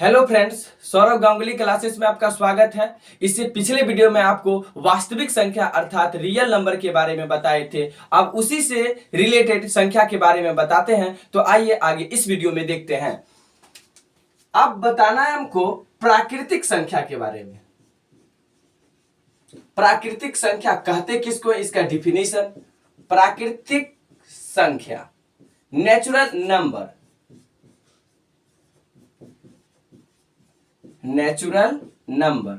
Hello friends, Saurabh Ganguly classes में आपका स्वागत है। इससे पिछले वीडियो में आपको वास्तविक संख्या अर्थात रियल नंबर के बारे में बताए थे। अब उसी से रिलेटेड संख्या के बारे में बताते हैं, तो आइए आगे इस वीडियो में देखते हैं। अब बताना है हमको प्राकृतिक संख्या के बारे में। प्राकृतिक संख्या कहते किसको, इसका डिफिनेशन। प्राकृतिक संख्या, नेचुरल नंबर, नेचुरल नंबर।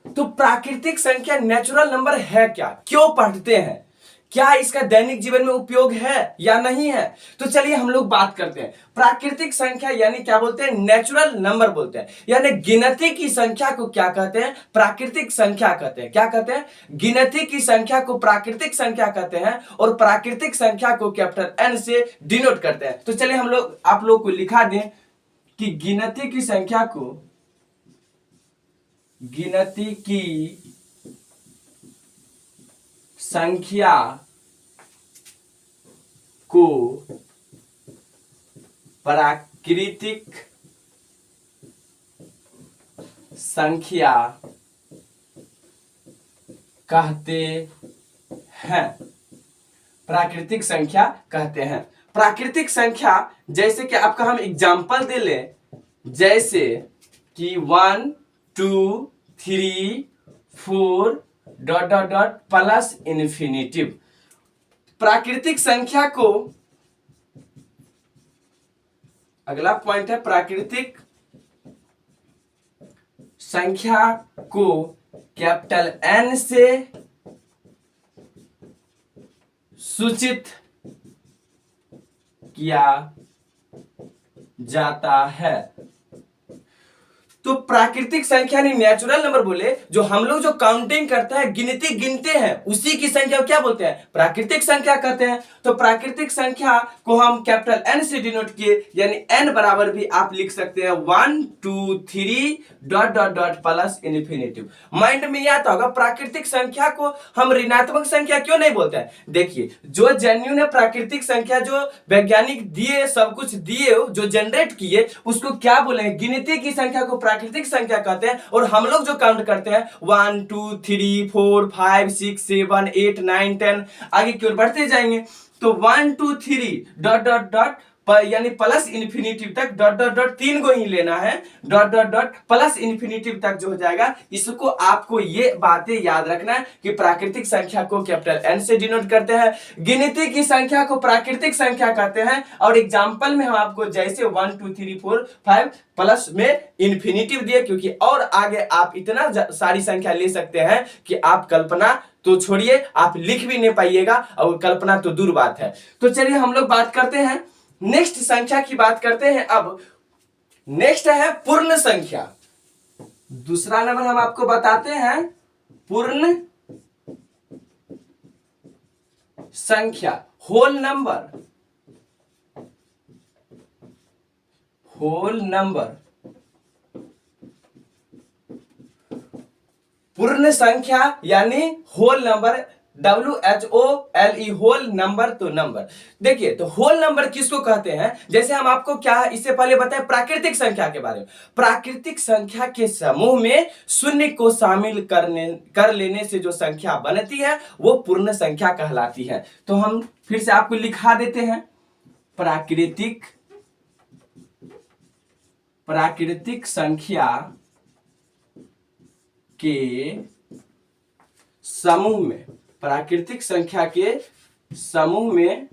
तो प्राकृतिक संख्या नेचुरल नंबर है क्या, क्यों पढ़ते हैं, क्या इसका दैनिक जीवन में उपयोग है या नहीं है। तो चलिए हम लोग बात करते हैं। प्राकृतिक संख्या यानी क्या बोलते हैं, नेचुरल नंबर बोलते हैं। यानी गिनती की संख्या को क्या कहते हैं, प्राकृतिक संख्या कहते हैं। क्या कहते हैं, गिनती की संख्या को प्राकृतिक संख्या कहते हैं और प्राकृतिक संख्या को कैपिटल एन से डिनोट करते हैं। तो चलिए हम लोग आप लोग को लिखा दें कि गिनती की संख्या को, गिनती की संख्या को प्राकृतिक संख्या कहते हैं। प्राकृतिक संख्या कहते हैं। प्राकृतिक संख्या जैसे कि आपका हम एग्जाम्पल दे लें, जैसे कि 1 2 3 4 dot dot dot plus infinitive. प्राकृतिक संख्या को, अगला पॉइंट है प्राकृतिक संख्या को कैपिटल एन से सूचित किया जाता है। तो प्राकृतिक संख्या नहीं, नेचुरल नंबर बोले, जो हम लोग जो काउंटिंग करते हैं, गिनती गिनते हैं, उसी की संख्या को क्या बोलते हैं, प्राकृतिक संख्या कहते हैं। तो प्राकृतिक संख्या को हम कैपिटल एन से डिनोट किए, यानी एन बराबर भी आप लिख सकते हैं 1 2 3 dot dot dot plus infinitive. Mind में यह आता होगा प्राकृतिक संख्या को हम ऋणात्मक संख्या क्यों नहीं बोलते हैं। देखिए, जो जेन्युइन है प्राकृतिक संख्या, जो वैज्ञानिक दिए, सब कुछ दिए, जो जनरेट किए, उसको क्या बोलेंगे, गिनती की संख्या को प्राकृतिक संख्या कहते हैं। और हम लोग जो काउंट करते हैं 1 2 3 4 5 6 7 8 9 10 आगे की ओर बढ़ते जाएंगे, तो 1 2 3 डॉट डॉट डॉट यानी प्लस इन्फिनिटिव तक डॉट डॉट डॉट तीन को ही लेना है, dot dot dot plus infinitive तक जो हो जाएगा। इसको आपको ये बातें याद रखना है कि प्राकृतिक संख्या को कैपिटल एन से डिनोट करते हैं, गिनती की संख्या को प्राकृतिक संख्या कहते हैं। और एग्जांपल में हम आपको जैसे 1 2 3 4 5 प्लस में इन्फिनिटिव दिए, क्योंकि और आगे आप इतना सारी संख्या ले सकते हैं कि आप कल्पना तो छोड़िए, आप लिख भी नहीं पाइएगा, और कल्पना तो दूर बात है। तो चलिए हम लोग बात करते हैं, नेक्स्ट संख्या की बात करते हैं। अब नेक्स्ट है पूर्ण संख्या। दूसरा नंबर हम आपको बताते हैं पूर्ण संख्या, होल नंबर, होल नंबर। पूर्ण संख्या यानी whole number, WHOLE, whole number. तो नंबर देखिए, तो होल नंबर किसको कहते हैं, जैसे हम आपको क्या इससे पहले बताए प्राकृतिक संख्या के बारे में। प्राकृतिक संख्या के समूह में शून्य को शामिल कर लेने से जो संख्या बनती है वो पूर्ण संख्या कहलाती है। तो हम फिर से आपको लिखा देते हैं, प्राकृतिक संख्या के समूह में, प्राकृतिक संख्या के समूह में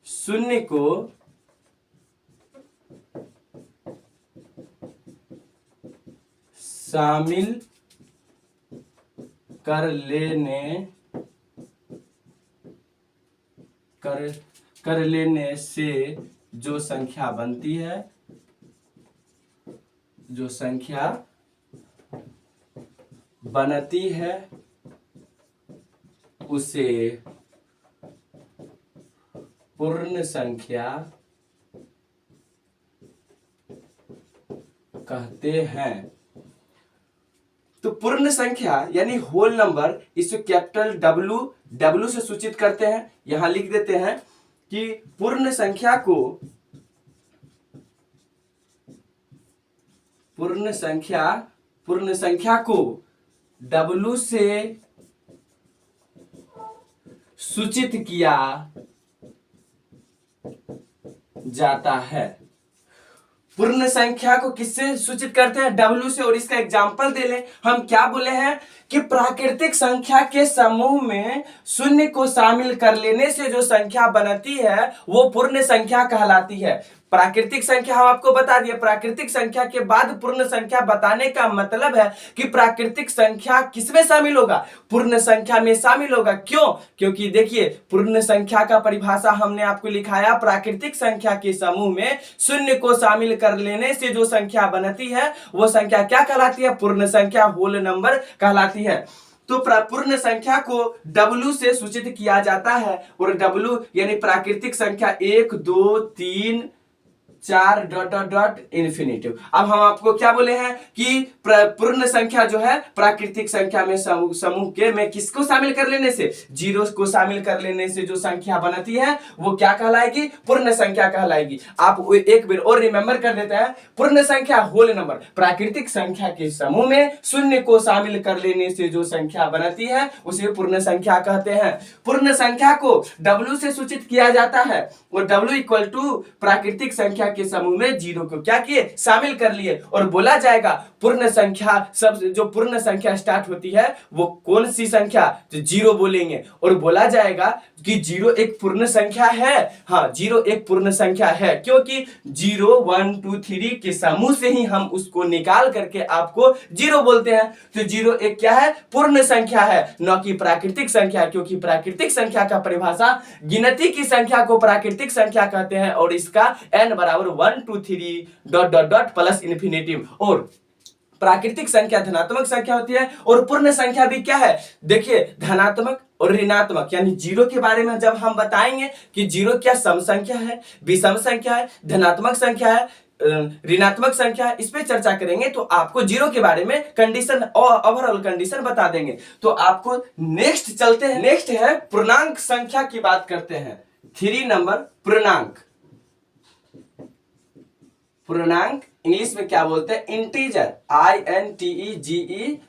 शून्य को शामिल कर लेने से जो संख्या बनती है, जो संख्या बनती है, उसे पूर्ण संख्या कहते हैं। तो पूर्ण संख्या यानी होल नंबर, इसे कैपिटल डब्ल्यू से सूचित करते हैं। यहां लिख देते हैं कि पूर्ण संख्या को डब्ल्यू से सूचित किया जाता है। पूर्ण संख्या को किससे सूचित करते हैं? डब्ल्यू से। और इसका एग्जाम्पल दे लें, हम क्या बोले हैं कि प्राकृतिक संख्या के समूह में शून्य को शामिल कर लेने से जो संख्या बनती है वो पूर्ण संख्या कहलाती है। प्राकृतिक संख्या हम आपको बता दिए, प्राकृतिक संख्या के बाद पूर्ण संख्या बताने का मतलब है कि प्राकृतिक संख्या किसमें शामिल होगा? पूर्ण संख्या में शामिल होगा। क्यों? क्योंकि देखिए पूर्ण संख्या का परिभाषा हमने आपको लिखाया, प्राकृतिक संख्या के समूह में शून्य को शामिल कर लेने से जो संख्या बनती है वो संख्या क्या कहलाती है? पूर्ण संख्या, होल नंबर कहलाती है। तो पूर्ण संख्या को W से सूचित किया जाता है, और W यानी प्राकृतिक संख्या 1 2 3 4 डॉट डॉट डॉट इन्फिनिटिव। अब हम आपको क्या बोले हैं कि पूर्ण संख्या जो है प्राकृतिक संख्या में समूह के में किसको शामिल कर लेने से? जीरो को शामिल कर लेने से जो संख्या बनती है वो क्या कहलाएगी? पूर्ण संख्या कहलाएगी। आप एक बार और रिमेंबर कर देते हैं, पूर्ण संख्या होल नंबर, प्राकृतिक संख्या के समूह में शून्य को शामिल कर लेने से जो संख्या बनती है उसे पूर्ण संख्या कहते हैं। पूर्ण संख्या को W से सूचित किया जाता है, और W इक्वल टू प्राकृतिक संख्या के समूह में जीरो को क्या किए? शामिल कर लिए। और बोला जाएगा पूर्ण संख्या, सब जो पूर्ण संख्या स्टार्ट होती है वो कौन सी संख्या? तो जीरो बोलेंगे। और बोला जाएगा कि जीरो एक पूर्ण संख्या है। हाँ, जीरो एक पूर्ण संख्या है, क्योंकि 0 1 2 3 के समूह से ही हम उसको निकाल करके आपको जीरो बोलते हैं। तो जीरो एक क्या है? पूर्ण संख्या है, न कि प्राकृतिक संख्या, क्योंकि प्राकृतिक संख्या का परिभाषा गिनती की संख्या को प्राकृतिक संख्या कहते हैं, और इसका n बराबर 1 2 3 dot dot dot plus infinitive. और प्राकृतिक संख्या धनात्मक संख्या होती है, और पूर्ण संख्या भी क्या है? देखिए धनात्मक और ऋणात्मक, यानी जीरो के बारे में जब हम बताएंगे कि जीरो क्या सम संख्या है, विषम संख्या है, धनात्मक संख्या है, ऋणात्मक संख्या है, इस पे चर्चा करेंगे तो आपको जीरो के बारे में कंडीशन और ओवरऑल कंडीशन बता देंगे। तो आपको नेक्स्ट चलते हैं, नेक्स्ट है पूर्णांक संख्या की बात करते हैं। 3 नंबर पूर्णांक। पूर्णांक इंग्लिश में क्या बोलते हैं? Integer, INTEGERS,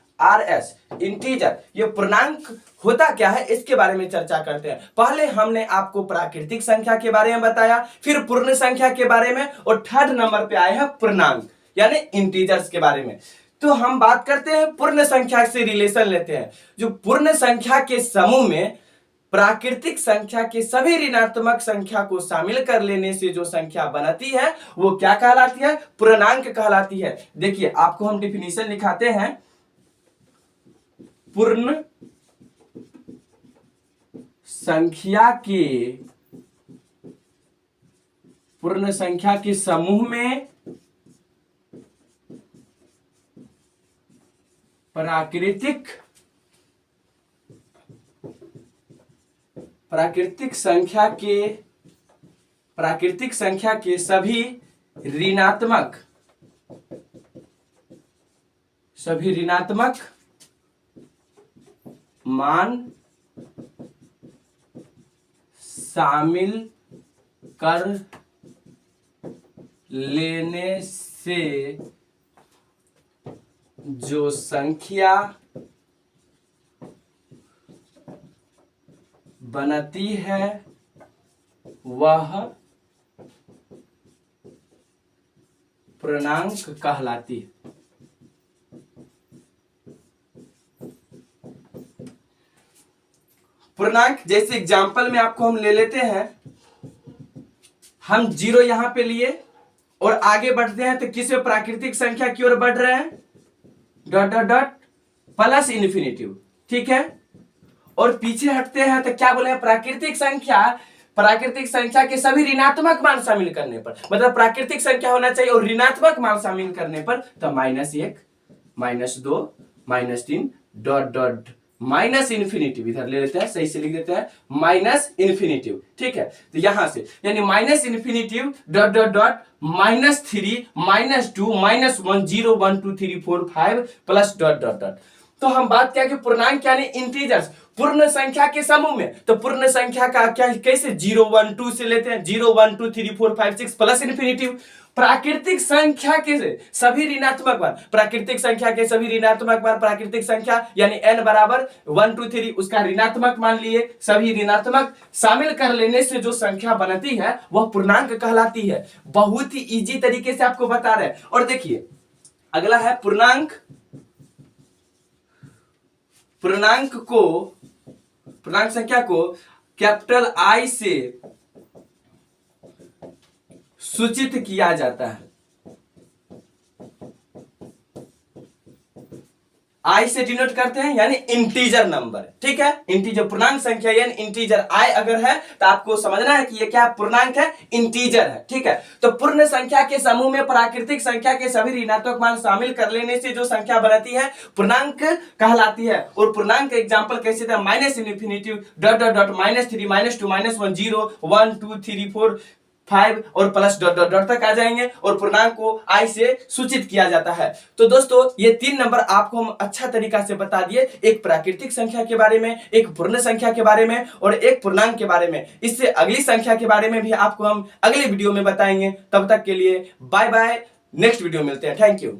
integer. ये पूर्णांक होता क्या है इसके बारे में चर्चा करते हैं। पहले हमने आपको प्राकृतिक संख्या के बारे में बताया, फिर पूर्ण संख्या के बारे में, और थर्ड नंबर पे आए हैं पूर्णांक यानी इंटीजर्स के बारे में। तो हम बात करते हैं पूर्ण संख्या से रिलेशन लेते हैं। जो पूर्ण संख्या के समूह में प्राकृतिक संख्या के सभी ऋणात्मक संख्या को शामिल कर लेने से जो संख्या बनती है वो क्या कहलाती है? पूर्णांक कहलाती है। देखिए आपको हम डिफिनीशन लिखाते हैं। पूर्ण संख्या के समूह में प्राकृतिक संख्या के सभी ऋणात्मक मान शामिल कर लेने से जो संख्या बनती है वह पूर्णांक कहलाती है। पूर्णांक जैसे एग्जांपल में आपको हम ले लेते हैं, हम जीरो यहां पे लिए और आगे बढ़ते हैं तो किस प्राकृतिक संख्या की ओर बढ़ रहे हैं? Dot dot dot plus infinitive, ठीक है। और पीछे हटते हैं तो क्या बोले? प्राकृतिक संख्या के सभी ऋणात्मक मान शामिल करने पर, मतलब प्राकृतिक संख्या होना चाहिए और ऋणात्मक मान शामिल करने पर, तो -1 -2 -3 डॉट डॉट माइनस इन्फिनिटिव, इधर ले लेते हैं, सही से लिख देते हैं माइनस इन्फिनिटिव, ठीक है। तो यहां से यानी minus infinitive dot dot dot -3 -2 -1 0 1 2 3 4 5 plus dot dot dot तो हम बात क्या कि पूर्णांक यानी इंटीजर्स, पूर्ण संख्या के समूह में। तो पूर्ण संख्या का क्या कैसे 0 1 2 से लेते हैं, 0 1 2 3 4 5 6 प्लस इन्फिनिटिव। प्राकृतिक संख्या के सभी ऋणात्मक मान, प्राकृतिक संख्या के सभी ऋणात्मक मान, प्राकृतिक संख्या यानी n बराबर 1 2 3 उसका ऋणात्मक मान लिए, सभी ऋणात्मक शामिल कर लेने से जो संख्या बनती है वह पूर्णांक कहलाती है। बहुत ही इजी तरीके से आपको बता रहे हैं। और देखिए अगला है पूर्णांक। पूर्णांक संख्या को कैपिटल I से सूचित किया जाता है। I से डिनोट करते हैं यानी इंटीजर नंबर, ठीक है। इंटीजर पूर्णांक संख्या यानी इंटीजर I अगर है तो आपको समझना है कि ये क्या पूर्णांक है, इंटीजर है, ठीक है। तो पूर्ण संख्या के समूह में प्राकृतिक संख्या के सभी ऋणात्मक मान शामिल कर लेने से जो संख्या बनती है पूर्णांक कहलाती है। और पूर्णांक एग्जांपल कैसे थे, minus infinitive dot dot dot -3 -2 -1 0 1 2 3 4 5 और प्लस डॉट डॉट डॉट तक आ जाएंगे और पूर्णांक को I से सूचित किया जाता है। तो दोस्तों ये 3 नंबर आपको हम अच्छा तरीका से बता दिए, एक प्राकृतिक संख्या के बारे में, एक पूर्ण संख्या के बारे में और एक पूर्णांक के बारे में। इससे अगली संख्या के बारे में भी आपको हम अगले वीडियो में बताएंगे। तब तक के लिए बाय बाय, नेक्स्ट वीडियो मिलते हैं। Thank you.